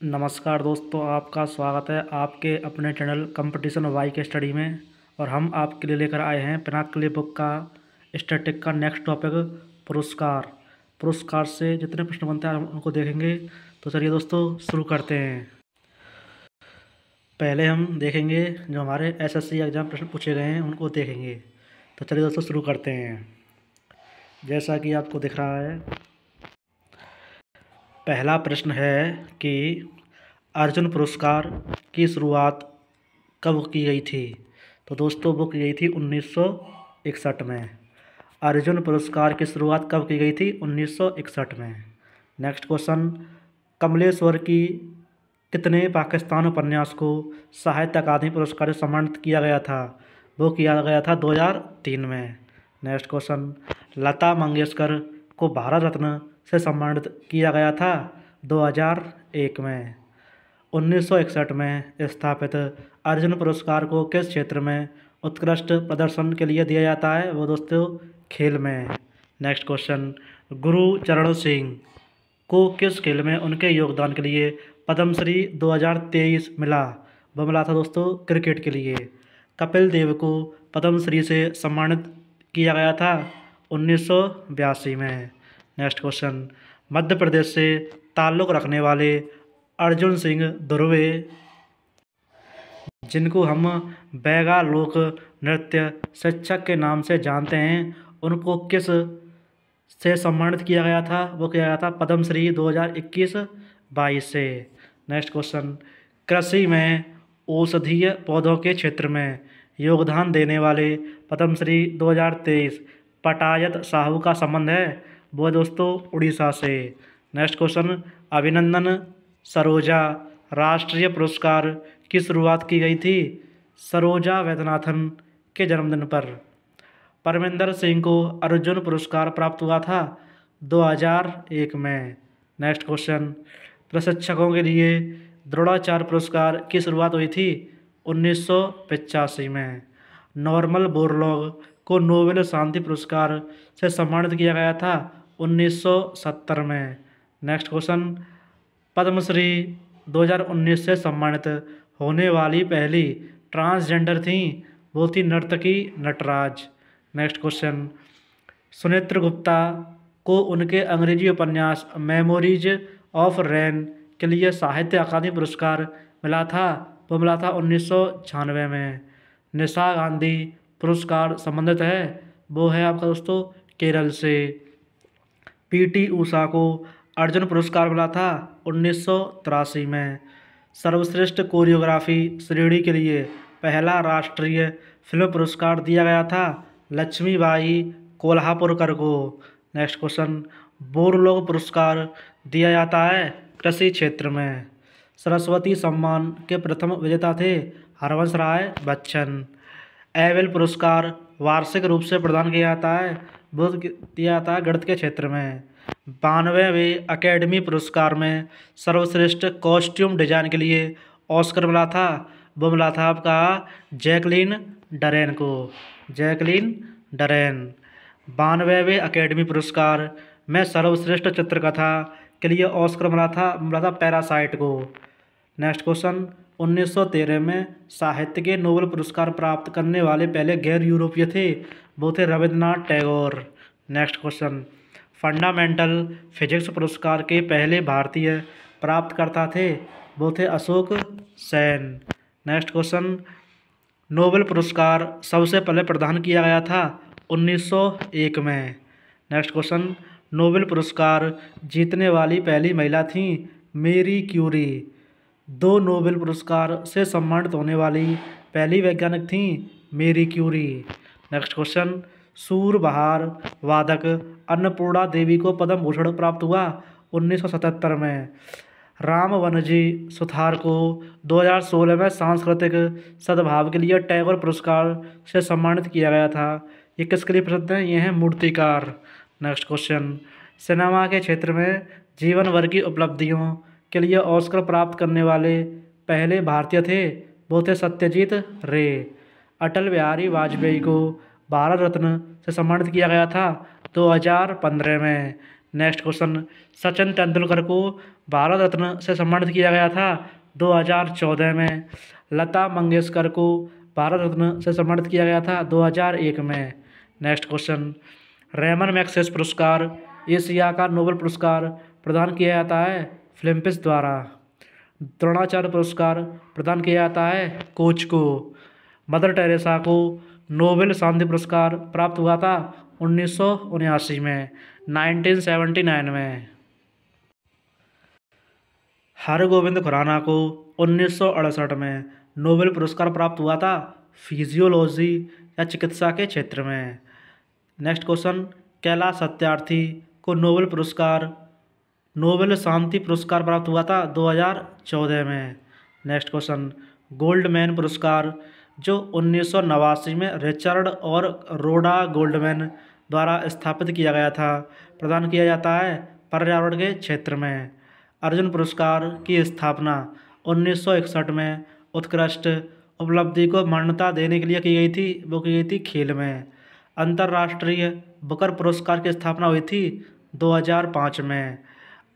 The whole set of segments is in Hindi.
नमस्कार दोस्तों, आपका स्वागत है आपके अपने चैनल कंपटीशन वाई के स्टडी में। और हम आपके लिए लेकर आए हैं पिनाकले बुक का स्टैटिक का नेक्स्ट टॉपिक पुरस्कार। पुरस्कार से जितने प्रश्न बनते हैं हम उनको देखेंगे। तो चलिए दोस्तों शुरू करते हैं। पहले हम देखेंगे जो हमारे एसएससी एग्ज़ाम प्रश्न पूछे गए हैं उनको देखेंगे। तो चलिए दोस्तों शुरू करते हैं। जैसा कि आपको दिख रहा है, पहला प्रश्न है कि अर्जुन पुरस्कार की शुरुआत कब की गई थी। तो दोस्तों वो की गई थी 1961 में। अर्जुन पुरस्कार की शुरुआत कब की गई थी? 1961 में। नेक्स्ट क्वेश्चन, कमलेश्वर की कितने पाकिस्तान उपन्यास को साहित्य अकादमी पुरस्कार से सम्मानित किया गया था? वो किया गया था 2003 में। नेक्स्ट क्वेश्चन, लता मंगेशकर को भारत रत्न से सम्मानित किया गया था 2001 में। 1961 में स्थापित अर्जुन पुरस्कार को किस क्षेत्र में उत्कृष्ट प्रदर्शन के लिए दिया जाता है? वो दोस्तों खेल में। नेक्स्ट क्वेश्चन, गुरचरण सिंह को किस खेल में उनके योगदान के लिए पद्मश्री 2023 मिला? वो मिला था दोस्तों क्रिकेट के लिए। कपिल देव को पद्मश्री से सम्मानित किया गया था 1982 में। नेक्स्ट क्वेश्चन, मध्य प्रदेश से ताल्लुक़ रखने वाले अर्जुन सिंह धुर्वे, जिनको हम बैगा लोक नृत्य शिक्षक के नाम से जानते हैं, उनको किस से सम्मानित किया गया था? वो किया गया था पद्मश्री 2021-22 से। नेक्स्ट क्वेश्चन, कृषि में औषधीय पौधों के क्षेत्र में योगदान देने वाले पद्मश्री 2023 पटायत साहू का संबंध है? वो दोस्तों उड़ीसा से। नेक्स्ट क्वेश्चन, अभिनंदन सरोजा राष्ट्रीय पुरस्कार की शुरुआत की गई थी सरोजा वैद्यनाथन के जन्मदिन पर। परमिंदर सिंह को अर्जुन पुरस्कार प्राप्त हुआ था 2001 में। नेक्स्ट क्वेश्चन, प्रशिक्षकों के लिए द्रोणाचार्य पुरस्कार की शुरुआत हुई थी 1985 में। नॉर्मल बोरलॉग को नोबेल शांति पुरस्कार से सम्मानित किया गया था 1970 में। नेक्स्ट क्वेश्चन, पद्मश्री 2019 से सम्मानित होने वाली पहली ट्रांसजेंडर थी, वो थी नर्तकी नटराज। नेक्स्ट क्वेश्चन, सुनेत्र गुप्ता को उनके अंग्रेजी उपन्यास मेमोरीज ऑफ रेन के लिए साहित्य अकादमी पुरस्कार मिला था? वो मिला था 1996 में। निशा गांधी पुरस्कार संबंधित है, वो है आपका दोस्तों केरल से। पीटी ऊषा को अर्जुन पुरस्कार मिला था 1983 में। सर्वश्रेष्ठ कोरियोग्राफी श्रेणी के लिए पहला राष्ट्रीय फिल्म पुरस्कार दिया गया था लक्ष्मीबाई कोल्हापुरकर को। नेक्स्ट क्वेश्चन, बोरलॉग पुरस्कार दिया जाता है कृषि क्षेत्र में। सरस्वती सम्मान के प्रथम विजेता थे हरवंश राय बच्चन। एबेल पुरस्कार वार्षिक रूप से प्रदान किया जाता है, वो दिया जाता है गणित के क्षेत्र में। 92वें अकेडमी पुरस्कार में सर्वश्रेष्ठ कॉस्ट्यूम डिजाइन के लिए ऑस्कर मिला था, वो मिला था आपका जैकलीन डरेन को। Jacqueline Durran. 92वें अकेडमी पुरस्कार में सर्वश्रेष्ठ चित्रकथा के लिए ऑस्कर मिला था पैरासाइट को। नेक्स्ट क्वेश्चन, 1913 में साहित्य के नोबेल पुरस्कार प्राप्त करने वाले पहले गैर यूरोपीय थे, वो थे Rabindranath Tagore. Next question, fundamental physics पुरस्कार के पहले भारतीय प्राप्तकर्ता थे, वो थे Ashok Sen. Next question, Nobel पुरस्कार सबसे पहले प्रदान किया गया था 1901 में। नेक्स्ट क्वेश्चन, नोबेल पुरस्कार जीतने वाली पहली महिला थी मेरी क्यूरी। 2 नोबेल पुरस्कार से सम्मानित होने वाली पहली वैज्ञानिक थी मेरी क्यूरी। नेक्स्ट क्वेश्चन, सूरबहार वादक अन्नपूर्णा देवी को पद्म भूषण प्राप्त हुआ 1977 में। राम वनजी सुथार को 2016 में सांस्कृतिक सद्भाव के लिए टैगोर पुरस्कार से सम्मानित किया गया था। ये किसके लिए प्रसिद्ध हैं? ये हैं मूर्तिकार। नेक्स्ट क्वेश्चन, सिनेमा के क्षेत्र में जीवन भर की उपलब्धियों के लिए ऑस्कर प्राप्त करने वाले पहले भारतीय थे, वो थे सत्यजीत रे। अटल बिहारी वाजपेयी को भारत रत्न से सम्मानित किया गया था 2015 में। नेक्स्ट क्वेश्चन, सचिन तेंदुलकर को भारत रत्न से सम्मानित किया गया था 2014 में। लता मंगेशकर को भारत रत्न से सम्मानित किया गया था 2001 में। नेक्स्ट क्वेश्चन, रेमन मैग्सेसे पुरस्कार एशिया का नोबेल पुरस्कार प्रदान किया जाता है फिलिपींस द्वारा। द्रोणाचार्य पुरस्कार प्रदान किया जाता है कोच को। मदर टेरेसा को नोबेल शांति पुरस्कार प्राप्त हुआ था 1979 में, 1979 में। हरगोविंद खुराना को 1968 में नोबेल पुरस्कार प्राप्त हुआ था फिजियोलॉजी या चिकित्सा के क्षेत्र में। नेक्स्ट क्वेश्चन, कैलाश सत्यार्थी को नोबेल शांति पुरस्कार प्राप्त हुआ था 2014 में। नेक्स्ट क्वेश्चन, गोल्डमैन पुरस्कार जो 1989 में रिचर्ड और रोडा गोल्डमैन द्वारा स्थापित किया गया था, प्रदान किया जाता है पर्यावरण के क्षेत्र में। अर्जुन पुरस्कार की स्थापना 1961 में उत्कृष्ट उपलब्धि को मान्यता देने के लिए की गई थी, वो की गई थी खेल में। अंतर्राष्ट्रीय बुकर पुरस्कार की स्थापना हुई थी 2005 में।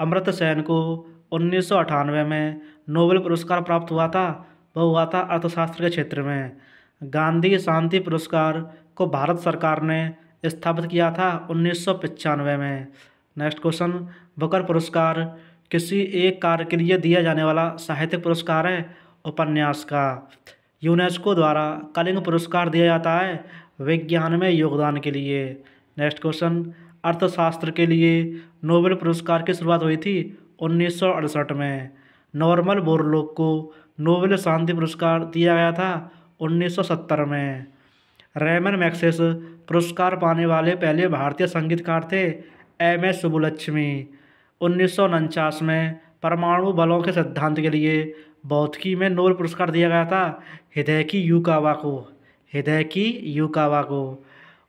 अमर्त्य सेन को 1998 में नोबेल पुरस्कार प्राप्त हुआ था, वह हुआ था अर्थशास्त्र के क्षेत्र में। गांधी शांति पुरस्कार को भारत सरकार ने स्थापित किया था 1995 में। नेक्स्ट क्वेश्चन, बुकर पुरस्कार किसी एक कार्य के लिए दिया जाने वाला साहित्यिक पुरस्कार है उपन्यास का। यूनेस्को द्वारा कलिंग पुरस्कार दिया जाता है विज्ञान में योगदान के लिए। नेक्स्ट क्वेश्चन, अर्थशास्त्र के लिए नोबेल पुरस्कार की शुरुआत हुई थी 1968 में। नॉर्मन बोरलॉग को नोबेल शांति पुरस्कार दिया गया था 1970 में। रेमन मैग्सेसे पुरस्कार पाने वाले पहले भारतीय संगीतकार थे MS सुब्बुलक्ष्मी। 1949 में परमाणु बलों के सिद्धांत के लिए भौतिकी में नोबेल पुरस्कार दिया गया था हिदेकी युकावा को।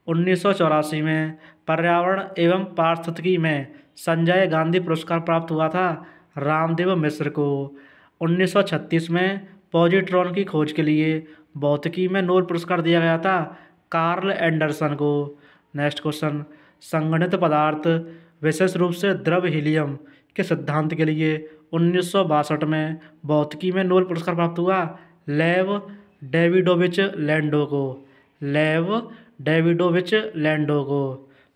1984 में पर्यावरण एवं पारिस्थितिकी में संजय गांधी पुरस्कार प्राप्त हुआ था रामदेव मिश्र को। 1936 में पॉजिट्रॉन की खोज के लिए भौतिकी में नोबेल पुरस्कार दिया गया था कार्ल एंडरसन को। नेक्स्ट क्वेश्चन, संगणित पदार्थ विशेष रूप से द्रव हीलियम के सिद्धांत के लिए 1962 में भौतिकी में नोबेल पुरस्कार प्राप्त हुआ लेव डेविडोविच लैंडो को।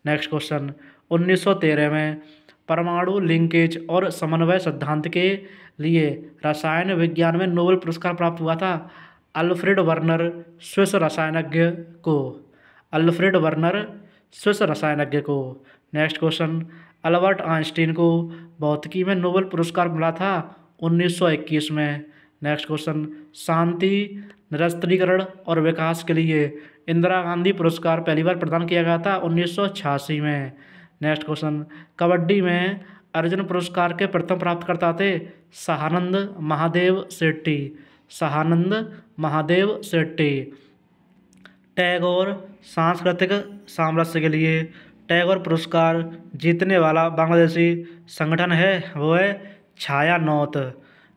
नेक्स्ट क्वेश्चन, 1913 में परमाणु लिंकेज और समन्वय सिद्धांत के लिए रसायन विज्ञान में नोबेल पुरस्कार प्राप्त हुआ था अल्फ्रेड वर्नर स्विस रसायनज्ञ को। नेक्स्ट क्वेश्चन, अल्बर्ट आइंस्टीन को भौतिकी में नोबेल पुरस्कार मिला था 1921 में। नेक्स्ट क्वेश्चन, शांति, निरस्त्रीकरण और विकास के लिए इंदिरा गांधी पुरस्कार पहली बार प्रदान किया गया था 1986 में। नेक्स्ट क्वेश्चन, कबड्डी में अर्जुन पुरस्कार के प्रथम प्राप्तकर्ता थे सहानंद महादेव शेट्टी। टैगोर सांस्कृतिक सामरस्य के लिए टैगोर पुरस्कार जीतने वाला बांग्लादेशी संगठन है, वो है छायानौत।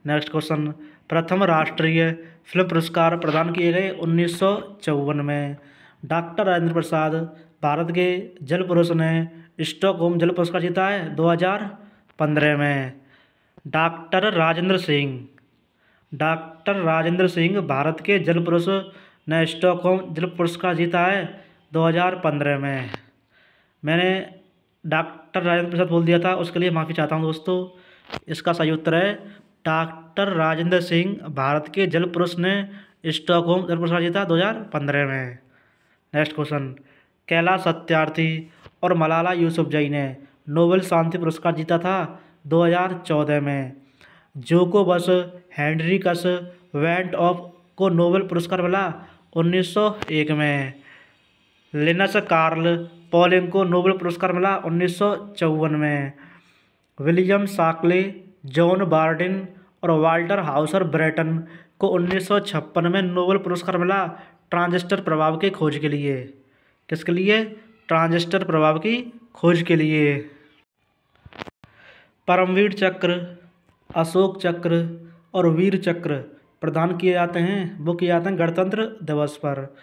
नेक्स्ट क्वेश्चन, प्रथम राष्ट्रीय फिल्म पुरस्कार प्रदान किए गए 1954 में। डॉक्टर राजेंद्र प्रसाद भारत के जल पुरुष ने स्टॉकहोम जल पुरस्कार जीता है 2015 में। डॉक्टर राजेंद्र सिंह भारत के जल पुरुष ने स्टॉकहोम जल पुरस्कार जीता है 2015 में। मैंने डॉक्टर राजेंद्र प्रसाद बोल दिया था, उसके लिए माफ़ी चाहता हूँ दोस्तों। इसका सही उत्तर है डॉक्टर राजेंद्र सिंह भारत के जल पुरुष ने स्टॉकहोम जल पुरस्कार जीता 2015 में। नेक्स्ट क्वेश्चन, कैलाश सत्यार्थी और मलाला यूसुफजई ने नोबेल शांति पुरस्कार जीता था 2014 में। जोकोबस हेनरिकस वेंट ऑफ को नोबेल पुरस्कार मिला 1901 में। लिनस कार्ल पॉलिंग को नोबेल पुरस्कार मिला 1954 में। विलियम शाक्ले, जॉन बार्डिन और वाल्टर हाउसर ब्रेटन को 1956 में नोबेल पुरस्कार मिला ट्रांजिस्टर प्रभाव की खोज के लिए। किसके लिए? ट्रांजिस्टर प्रभाव की खोज के लिए। परमवीर चक्र, अशोक चक्र और वीर चक्र प्रदान किए जाते हैं, वो किए जाते हैं गणतंत्र दिवस पर।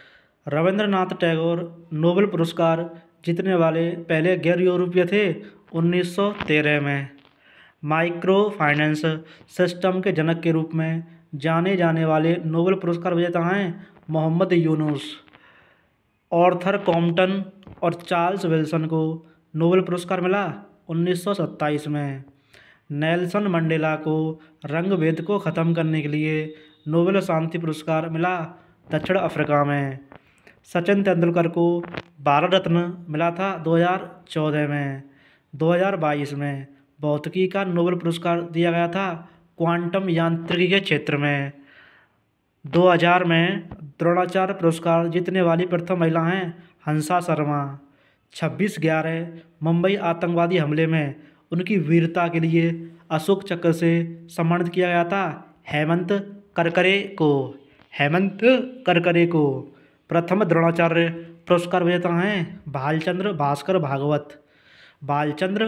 रविंद्रनाथ टैगोर नोबेल पुरस्कार जीतने वाले पहले गैर यूरोपीय थे 1913 में। माइक्रो फाइनेंस सिस्टम के जनक के रूप में जाने जाने वाले नोबेल पुरस्कार विजेता हैं मोहम्मद यूनुस। ऑर्थर कॉम्पटन और चार्ल्स विल्सन को नोबेल पुरस्कार मिला 1927 में। नेल्सन मंडेला को रंग भेद को ख़त्म करने के लिए नोबेल शांति पुरस्कार मिला दक्षिण अफ्रीका में। सचिन तेंदुलकर को भारत रत्न मिला था 2014 में। 2022 में भौतिकी का नोबेल पुरस्कार दिया गया था क्वांटम यांत्रिकी के क्षेत्र में। 2000 में द्रोणाचार्य पुरस्कार जीतने वाली प्रथम महिला हैं हंसा शर्मा। 26/11 मुंबई आतंकवादी हमले में उनकी वीरता के लिए अशोक चक्र से सम्मानित किया गया था हेमंत करकरे को। प्रथम द्रोणाचार्य पुरस्कार विजेता हैं भालचंद्र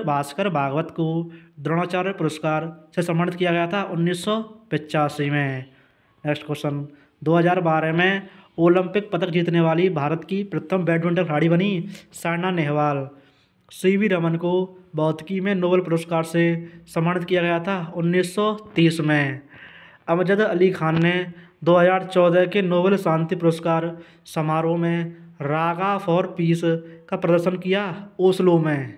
भास्कर भागवत को द्रोणाचार्य पुरस्कार से सम्मानित किया गया था 1985 में। नेक्स्ट क्वेश्चन, 2012 में ओलंपिक पदक जीतने वाली भारत की प्रथम बैडमिंटन खिलाड़ी बनी साइना नेहवाल। सीवी रमन को भौतिकी में नोबेल पुरस्कार से सम्मानित किया गया था 1930 में। अमजद अली खान ने 2014 के नोबेल शांति पुरस्कार समारोह में रागा फॉर पीस का प्रदर्शन किया ओस्लो में।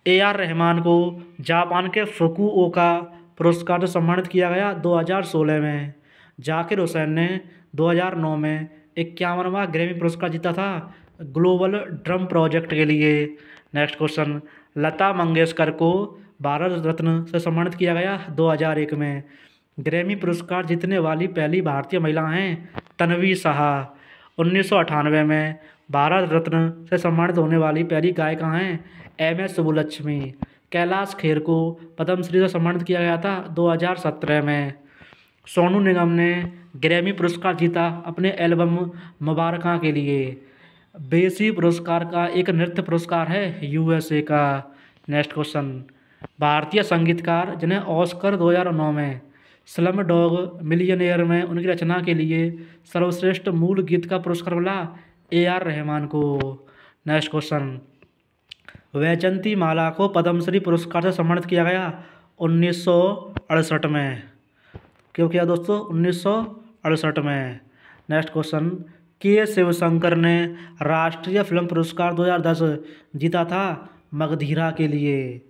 AR रहमान को जापान के फुकुओका पुरस्कार से सम्मानित किया गया 2016 में। जाकिर हुसैन ने 2009 में 51वां ग्रैमी पुरस्कार जीता था ग्लोबल ड्रम प्रोजेक्ट के लिए। नेक्स्ट क्वेश्चन, लता मंगेशकर को भारत रत्न से सम्मानित किया गया 2001 में। ग्रैमी पुरस्कार जीतने वाली पहली भारतीय महिला हैं तन्वी साहा। 1998 में भारत रत्न से सम्मानित होने वाली पहली गायिका हैं MS सुब्बुलक्ष्मी। कैलाश खेर को पद्मश्री से सम्मानित किया गया था 2017 में। सोनू निगम ने ग्रैमी पुरस्कार जीता अपने एल्बम मुबारका के लिए। बेसी पुरस्कार का एक नृत्य पुरस्कार है USA का। नेक्स्ट क्वेश्चन, भारतीय संगीतकार जिन्हें ऑस्कर 2009 में स्लम डॉग मिलियनेयर में उनकी रचना के लिए सर्वश्रेष्ठ मूल गीत का पुरस्कार मिला AR रहमान को। नेक्स्ट क्वेश्चन, वैजंती माला को पद्मश्री पुरस्कार से सम्मानित किया गया 1968 में। क्यों किया दोस्तों? 1968 में। नेक्स्ट क्वेश्चन, के शिवशंकर ने राष्ट्रीय फिल्म पुरस्कार 2010 जीता था मगधीरा के लिए।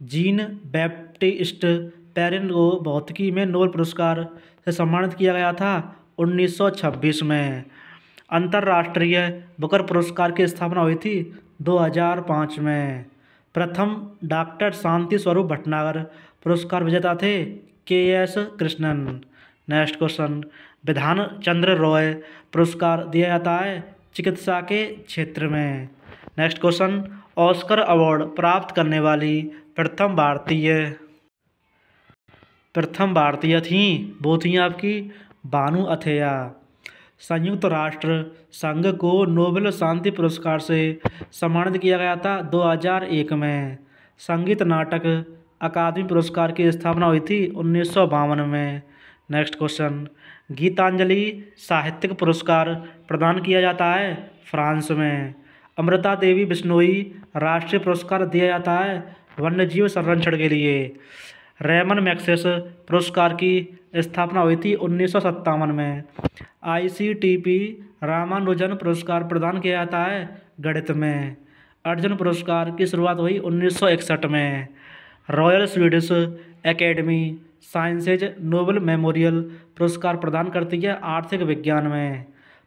जीन बैप्टिस्ट पेरिन को भौतिकी में नोबेल पुरस्कार से सम्मानित किया गया था 1926 में। अंतर्राष्ट्रीय बुकर पुरस्कार की स्थापना हुई थी 2005 में। प्रथम डॉक्टर शांति स्वरूप भटनागर पुरस्कार विजेता थे KS Krishnan. Next question, Bidhan Chandra Roy पुरस्कार दिया जाता है चिकित्सा के क्षेत्र में। नेक्स्ट क्वेश्चन, ऑस्कर अवार्ड प्राप्त करने वाली प्रथम भारतीय थीं, वो थीं आपकी बानू अथैया। संयुक्त राष्ट्र संघ को नोबेल शांति पुरस्कार से सम्मानित किया गया था 2001 में। संगीत नाटक अकादमी पुरस्कार की स्थापना हुई थी 1952 में। नेक्स्ट क्वेश्चन, गीतांजलि साहित्यिक पुरस्कार प्रदान किया जाता है फ्रांस में। अमृता देवी बिश्नोई राष्ट्रीय पुरस्कार दिया जाता है वन्यजीव संरक्षण के लिए। रेमन मैग्सेस पुरस्कार की स्थापना हुई थी 1957 में। ICTP रामानुजन पुरस्कार प्रदान किया जाता है गणित में। अर्जुन पुरस्कार की शुरुआत हुई 1961 में। Royal Swedish academy sciences Nobel memorial पुरस्कार प्रदान करती है आर्थिक विज्ञान में।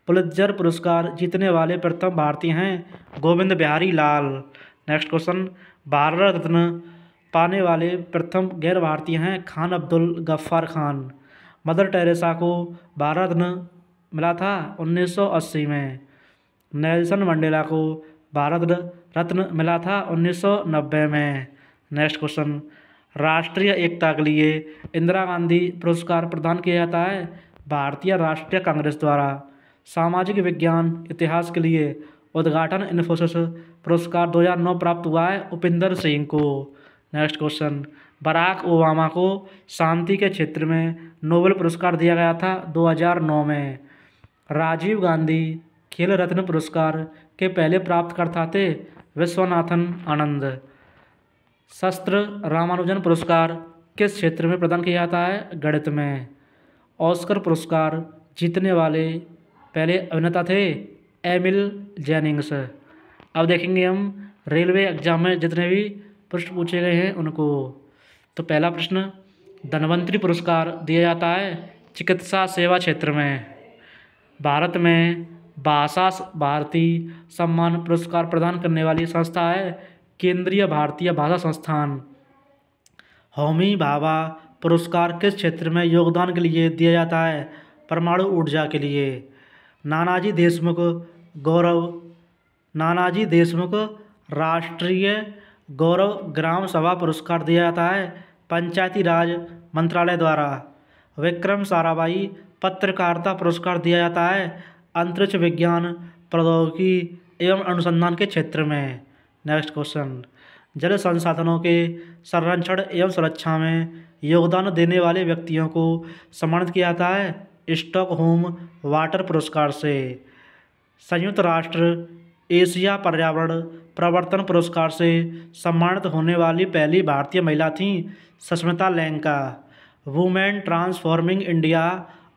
पुलित्जर पुरस्कार जीतने वाले प्रथम भारतीय हैं गोविंद बिहारी लाल। नेक्स्ट क्वेश्चन, भारत रत्न पाने वाले प्रथम गैर भारतीय हैं खान अब्दुल गफ्फार खान। मदर टेरेसा को भारत रत्न मिला था 1980 में। नेल्सन मंडेला को भारत रत्न मिला था 1990 में। नेक्स्ट क्वेश्चन, राष्ट्रीय एकता के लिए इंदिरा गांधी पुरस्कार प्रदान किया जाता है भारतीय राष्ट्रीय कांग्रेस द्वारा। सामाजिक विज्ञान इतिहास के लिए उद्घाटन इन्फोसिस पुरस्कार 2009 प्राप्त हुआ है उपिंदर सिंह को। नेक्स्ट क्वेश्चन, बराक ओबामा को शांति के क्षेत्र में नोबेल पुरस्कार दिया गया था 2009 में। राजीव गांधी खेल रत्न पुरस्कार के पहले प्राप्तकर्ता थे विश्वनाथन आनंद। शस्त्र रामानुजन पुरस्कार किस क्षेत्र में प्रदान किया जाता है? गणित में। ऑस्कर पुरस्कार जीतने वाले पहले अभिनेता थे एमिल जेनिंग्स। अब देखेंगे हम रेलवे एग्जाम में जितने भी प्रश्न पूछे गए हैं उनको। तो पहला प्रश्न, धन्वंतरि पुरस्कार दिया जाता है चिकित्सा सेवा क्षेत्र में। भारत में भाषा भारती सम्मान पुरस्कार प्रदान करने वाली संस्था है केंद्रीय भारतीय भाषा संस्थान। होमी भाभा पुरस्कार किस क्षेत्र में योगदान के लिए दिया जाता है? परमाणु ऊर्जा के लिए। नानाजी देशमुख राष्ट्रीय गौरव ग्राम सभा पुरस्कार दिया जाता है पंचायती राज मंत्रालय द्वारा। विक्रम साराभाई पत्रकारिता पुरस्कार दिया जाता है अंतरिक्ष विज्ञान प्रौद्योगिकी एवं अनुसंधान के क्षेत्र में। नेक्स्ट क्वेश्चन, जल संसाधनों के संरक्षण एवं सुरक्षा में योगदान देने वाले व्यक्तियों को सम्मानित किया जाता है स्टॉकहोम वाटर पुरस्कार से। संयुक्त राष्ट्र एशिया पर्यावरण प्रवर्तन पुरस्कार से सम्मानित होने वाली पहली भारतीय महिला थीं Sasmita Lenka. Women transforming India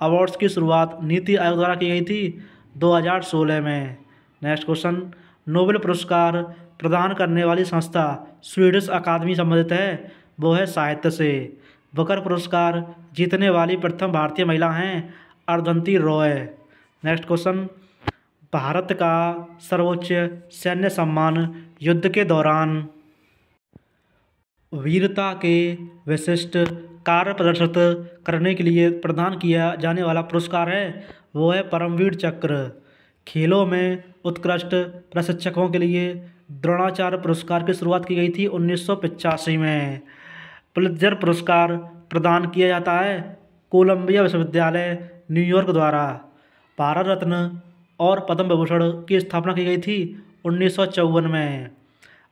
awards की शुरुआत नीति आयोग द्वारा की गई थी 2016 में। नेक्स्ट क्वेश्चन, नोबेल पुरस्कार प्रदान करने वाली संस्था स्वीडिश अकादमी संबंधित है, वो है साहित्य से। बुकर पुरस्कार जीतने वाली प्रथम भारतीय महिला हैं अरुंधति रॉय। नेक्स्ट क्वेश्चन, भारत का सर्वोच्च सैन्य सम्मान युद्ध के दौरान वीरता के विशिष्ट कार्य प्रदर्शित करने के लिए प्रदान किया जाने वाला पुरस्कार है, वो है परमवीर चक्र। खेलों में उत्कृष्ट प्रशिक्षकों के लिए द्रोणाचार्य पुरस्कार की शुरुआत की गई थी 1985 में। पुलित्जर पुरस्कार प्रदान किया जाता है कोलंबिया विश्वविद्यालय न्यूयॉर्क द्वारा। भारत रत्न और पद्म विभूषण की स्थापना की गई थी 1954 में।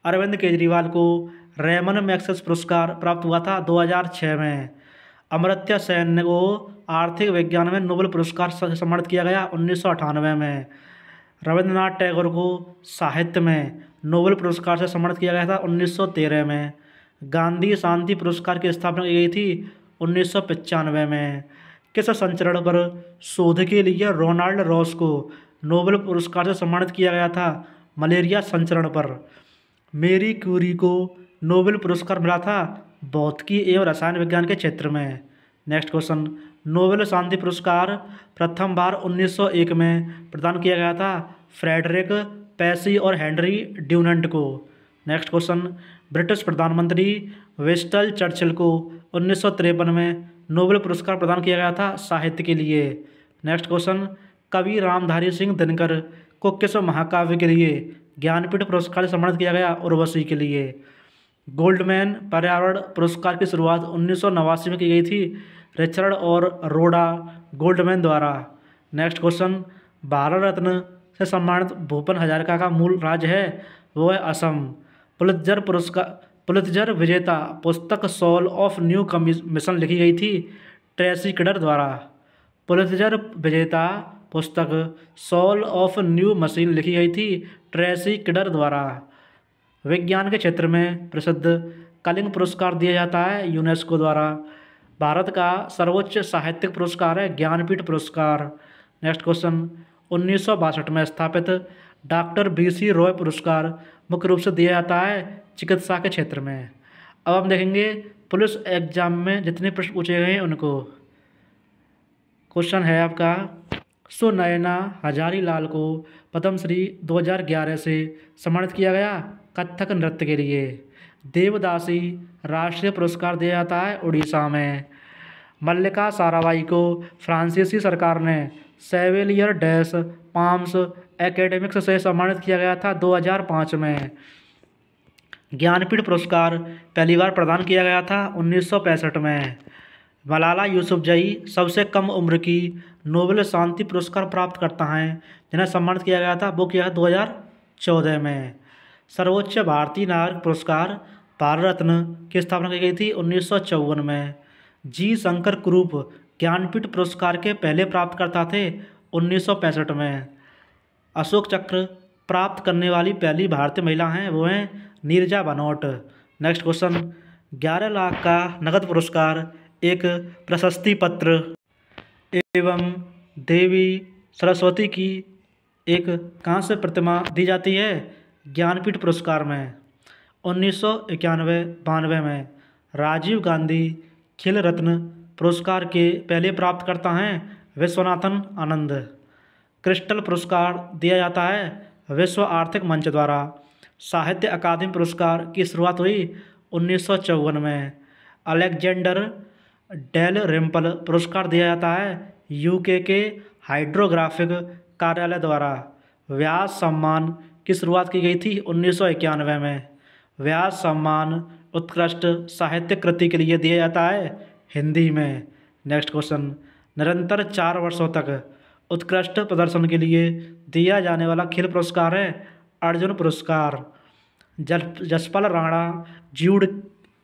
अरविंद केजरीवाल को रेमन मैग्सेसे पुरस्कार प्राप्त हुआ था 2006 में। अमर्त्य सेन को आर्थिक विज्ञान में नोबेल पुरस्कार से सम्मानित किया गया 1998 में। रविंद्रनाथ टैगोर को साहित्य में नोबेल पुरस्कार से सम्मानित किया गया था 1913 में। गांधी शांति पुरस्कार की स्थापना की गई थी 1995 में। किस संचरण पर शोध के लिए रोनाल्ड रॉस को नोबेल पुरस्कार से सम्मानित किया गया था? मलेरिया संचरण पर। मेरी क्यूरी को नोबेल पुरस्कार मिला था भौतिकी एवं रसायन विज्ञान के क्षेत्र में। नेक्स्ट क्वेश्चन, नोबेल शांति पुरस्कार प्रथम बार 1901 में प्रदान किया गया था फ्रेडरिक पेसी और हेनरी ड्यूनेंट को। नेक्स्ट क्वेश्चन, ब्रिटिश प्रधानमंत्री विंस्टन चर्चिल को 1953 में नोबेल पुरस्कार प्रदान किया गया था साहित्य के लिए। नेक्स्ट क्वेश्चन, कवि रामधारी सिंह दिनकर को किस महाकाव्य के लिए ज्ञानपीठ पुरस्कार से सम्मानित किया गया? उर्वशी के लिए। गोल्डमैन पर्यावरण पुरस्कार की शुरुआत 1989 में की गई थी रिचर्ड और रोडा गोल्डमैन द्वारा। नेक्स्ट क्वेश्चन, भारत रत्न से सम्मानित भूपेन हजारिका का मूल राज्य है, वो है असम। पुलित्जर विजेता पुस्तक सोल ऑफ न्यू मिशन लिखी गई थी ट्रेसी किडर द्वारा। पुलित्जर विजेता पुस्तक सोल ऑफ न्यू मशीन लिखी गई थी ट्रेसी किडर द्वारा। विज्ञान के क्षेत्र में प्रसिद्ध कलिंग पुरस्कार दिया जाता है यूनेस्को द्वारा। भारत का सर्वोच्च साहित्यिक पुरस्कार है ज्ञानपीठ पुरस्कार। नेक्स्ट क्वेश्चन, 1962 में स्थापित डॉक्टर BC रॉय पुरस्कार मुख्य रूप से दिया जाता है चिकित्सा के क्षेत्र में। अब हम देखेंगे पुलिस एग्जाम में जितने प्रश्न पूछे गए हैं उनको। क्वेश्चन है आपका, सुनयना हजारीलाल को पद्मश्री 2011 से सम्मानित किया गया कथक नृत्य के लिए। देवदासी राष्ट्रीय पुरस्कार दिया जाता है उड़ीसा में। मल्लिका साराभाई को फ्रांसीसी सरकार ने सेवेलियर डैश पाम्स एकेडमिक्स से सम्मानित किया गया था 2005 में। ज्ञानपीठ पुरस्कार पहली बार प्रदान किया गया था 1965 में। मलाला यूसुफजई सबसे कम उम्र की नोबेल शांति पुरस्कार प्राप्त करता है जिन्हें सम्मानित किया गया था, वो किया 2014 में। सर्वोच्च भारतीय नागरिक पुरस्कार भारत रत्न की स्थापना की गई थी 1954 में। जी शंकर कुरूप ज्ञानपीठ पुरस्कार के पहले प्राप्तकर्ता थे 1965 में। अशोक चक्र प्राप्त करने वाली पहली भारतीय महिला हैं वो हैं नीरजा बनोट। नेक्स्ट क्वेश्चन, 11 लाख का नगद पुरस्कार, एक प्रशस्ति पत्र एवं देवी सरस्वती की एक कांस्य प्रतिमा दी जाती है ज्ञानपीठ पुरस्कार में? 1991-92 में राजीव गांधी खेल रत्न पुरस्कार के पहले प्राप्तकर्ता हैं विश्वनाथन आनंद। क्रिस्टल पुरस्कार दिया जाता है विश्व आर्थिक मंच द्वारा। साहित्य अकादमी पुरस्कार की शुरुआत हुई 1954 में। अलेक्जेंडर डेल रिम्पल पुरस्कार दिया जाता है यूके के हाइड्रोग्राफिक कार्यालय द्वारा। व्यास सम्मान की शुरुआत की गई थी 1991 में। व्यास सम्मान उत्कृष्ट साहित्य कृति के लिए दिया जाता है हिंदी में। नेक्स्ट क्वेश्चन, निरंतर 4 वर्षों तक उत्कृष्ट प्रदर्शन के लिए दिया जाने वाला खेल पुरस्कार है अर्जुन पुरस्कार। जसपाल राणा, ज्यूड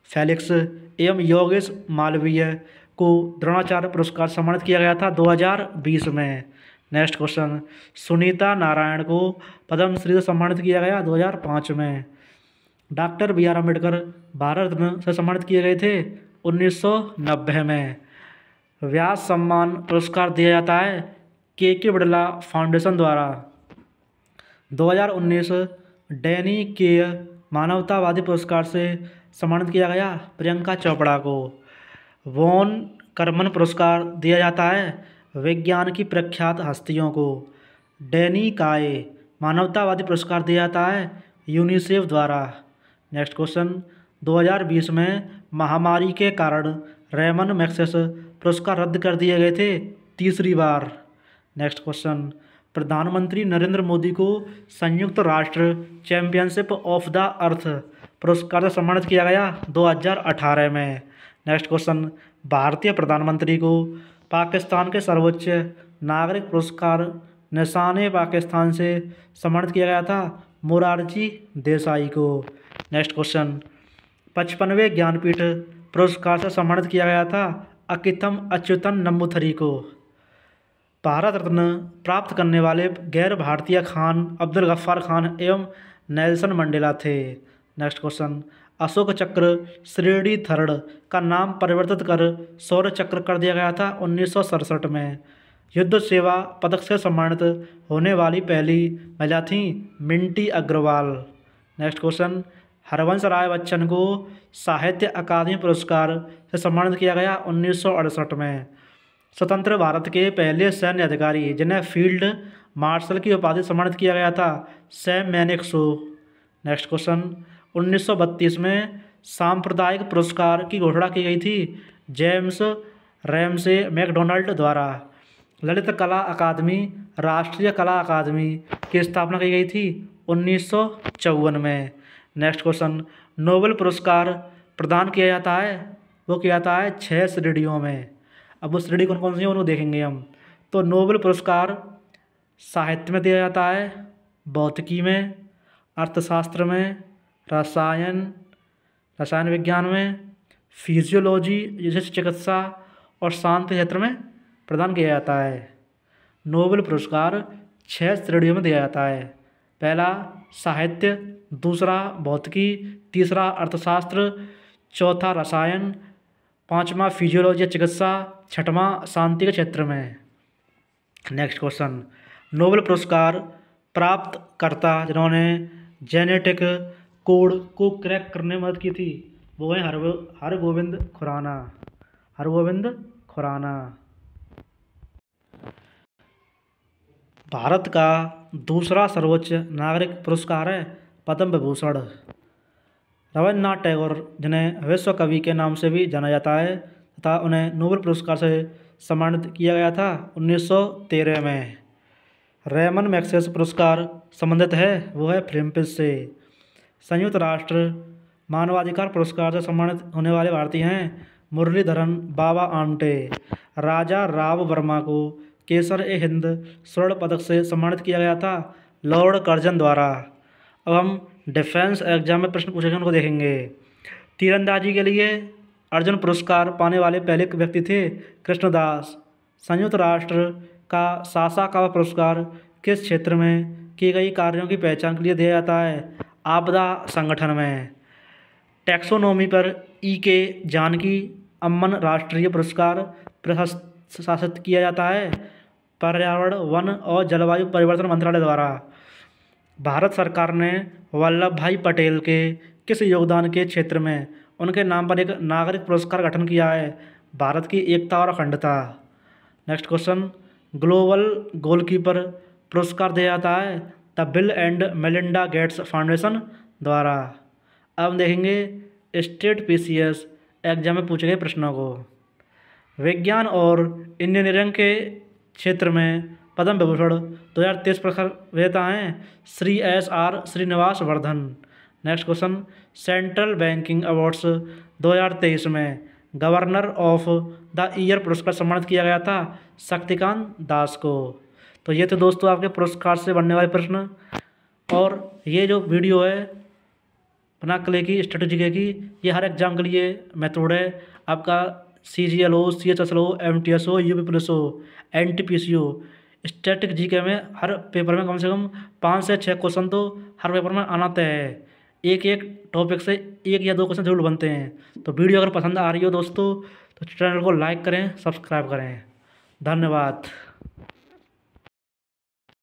फेलिक्स एवं योगेश मालवीय को द्रोणाचार्य पुरस्कार सम्मानित किया गया था 2020 में। नेक्स्ट क्वेश्चन, सुनीता नारायण को पद्मश्री से सम्मानित किया गया 2005 में। Doctor B R Ambedkar Bharat Ratna से सम्मानित किए गए थे 1990 में। व्यास सम्मान पुरस्कार दिया जाता है के बिड़ला फाउंडेशन द्वारा। 2019 डैनी के मानवतावादी पुरस्कार से सम्मानित किया गया प्रियंका चोपड़ा को। वॉन करमन पुरस्कार दिया जाता है विज्ञान की प्रख्यात हस्तियों को। डैनी काय मानवतावादी पुरस्कार दिया जाता है यूनिसेफ द्वारा। नेक्स्ट क्वेश्चन, 2020 में महामारी के कारण रेमन मैग्सेस पुरस्कार रद्द कर दिए गए थे तीसरी बार। नेक्स्ट क्वेश्चन, प्रधानमंत्री नरेंद्र मोदी को संयुक्त राष्ट्र चैंपियनशिप ऑफ द अर्थ पुरस्कार से सम्मानित किया गया 2018 में। नेक्स्ट क्वेश्चन, भारतीय प्रधानमंत्री को पाकिस्तान के सर्वोच्च नागरिक पुरस्कार निशान पाकिस्तान से सम्मानित किया गया था मोरारजी देसाई को। नेक्स्ट क्वेश्चन, 55वें ज्ञानपीठ पुरस्कार से सम्मानित किया गया था अकिथम अच्युतन नंबूथरी को। भारत रत्न प्राप्त करने वाले गैर भारतीय खान अब्दुल गफ्फार खान एवं नेल्सन मंडेला थे। नेक्स्ट क्वेश्चन, अशोक चक्र श्रेणी थर्ड का नाम परिवर्तित कर शौर्य चक्र कर दिया गया था 1967 में। युद्ध सेवा पदक से सम्मानित होने वाली पहली महिला थी मिंटी अग्रवाल। नेक्स्ट क्वेश्चन, हरवंश राय बच्चन को साहित्य अकादमी पुरस्कार से सम्मानित किया गया 1968 में। स्वतंत्र भारत के पहले सैन्य अधिकारी जिन्हें फील्ड मार्शल की उपाधि सम्मानित किया गया था सैम मैनेक्सो। नेक्स्ट क्वेश्चन, 1932 में सांप्रदायिक पुरस्कार की घोषणा की गई थी जेम्स रैमसे मैकडोनाल्ड द्वारा। ललित कला अकादमी राष्ट्रीय कला अकादमी की स्थापना की गई थी 1954 में। नेक्स्ट क्वेश्चन, नोबेल पुरस्कार प्रदान किया जाता है, वो किया जाता है 6 श्रेणियों में। अब वो श्रेणी कौन कौन सी है उनको देखेंगे हम। तो नोबेल पुरस्कार साहित्य में दिया जाता है, भौतिकी में, अर्थशास्त्र में, रसायन विज्ञान में, फिजियोलॉजी जैसे चिकित्सा और शांति क्षेत्र में प्रदान किया जाता है। नोबेल पुरस्कार 6 श्रेणियों में दिया जाता है। पहला साहित्य, दूसरा भौतिकी, तीसरा अर्थशास्त्र, चौथा रसायन, पांचवा फिजियोलॉजी चिकित्सा, छठवां शांति के क्षेत्र में। नेक्स्ट क्वेश्चन, नोबेल पुरस्कार प्राप्तकर्ता जिन्होंने जेनेटिक कोड को क्रैक करने में मदद की थी वो है हरगोविंद खुराना। भारत का दूसरा सर्वोच्च नागरिक पुरस्कार है पद्म विभूषण। रविन्द्रनाथ टैगोर जिन्हें विश्व कवि के नाम से भी जाना जाता है तथा उन्हें नोबेल पुरस्कार से सम्मानित किया गया था 1913 में। रेमन मैग्सेस पुरस्कार संबंधित है वो है फ्लिम्पिस से। संयुक्त राष्ट्र मानवाधिकार पुरस्कार से सम्मानित होने वाले भारतीय हैं मुरलीधरन बाबा आमटे। राजा राव वर्मा को केसर-ए-हिंद स्वर्ण पदक से सम्मानित किया गया था लॉर्ड कर्जन द्वारा। अब हम डिफेंस एग्जाम में प्रश्न पूछे गए उनको देखेंगे। तीरंदाजी के लिए अर्जुन पुरस्कार पाने वाले पहले व्यक्ति थे कृष्णदास। संयुक्त राष्ट्र का सासाकावा पुरस्कार किस क्षेत्र में की गई कार्यों की पहचान के लिए दिया जाता है? आपदा संगठन में। टैक्सोनॉमी पर E.K. जानकी अम्मन राष्ट्रीय पुरस्कार प्रशासित किया जाता है पर्यावरण, वन और जलवायु परिवर्तन मंत्रालय द्वारा। भारत सरकार ने वल्लभ भाई पटेल के किस योगदान के क्षेत्र में उनके नाम पर एक नागरिक पुरस्कार गठन किया है? भारत की एकता और अखंडता। नेक्स्ट क्वेश्चन, ग्लोबल गोलकीपर पुरस्कार दिया जाता है the bill and Melinda Gates foundation द्वारा। अब हम देखेंगे स्टेट PCS एग्जाम में पूछे गए प्रश्नों को। विज्ञान और इंजीनियरिंग के क्षेत्र में पद्म विभूषण 2023 पुरस्कार विजेता हैं Shri SR Srinivas Vardhan. Next question, central banking awards 2023 में गवर्नर ऑफ द ईयर पुरस्कार सम्मानित किया गया था शक्तिकांत दास को। तो ये तो दोस्तों आपके पुरस्कार से बनने वाले प्रश्न। और ये जो वीडियो है बना क्ले की स्ट्रेटेजी की, ये हर एग्जाम के लिए मेथड है। आपका CGL हो, CHSL हो, MTS हो, UP पुलिस हो, NTPC हो, स्टैटिक GK में हर पेपर में कम से कम 5 से 6 क्वेश्चन तो हर पेपर में आना तय है। एक एक टॉपिक से 1 या 2 क्वेश्चन जरूर बनते हैं। तो वीडियो अगर पसंद आ रही हो दोस्तों तो चैनल को लाइक करें, सब्सक्राइब करें। धन्यवाद।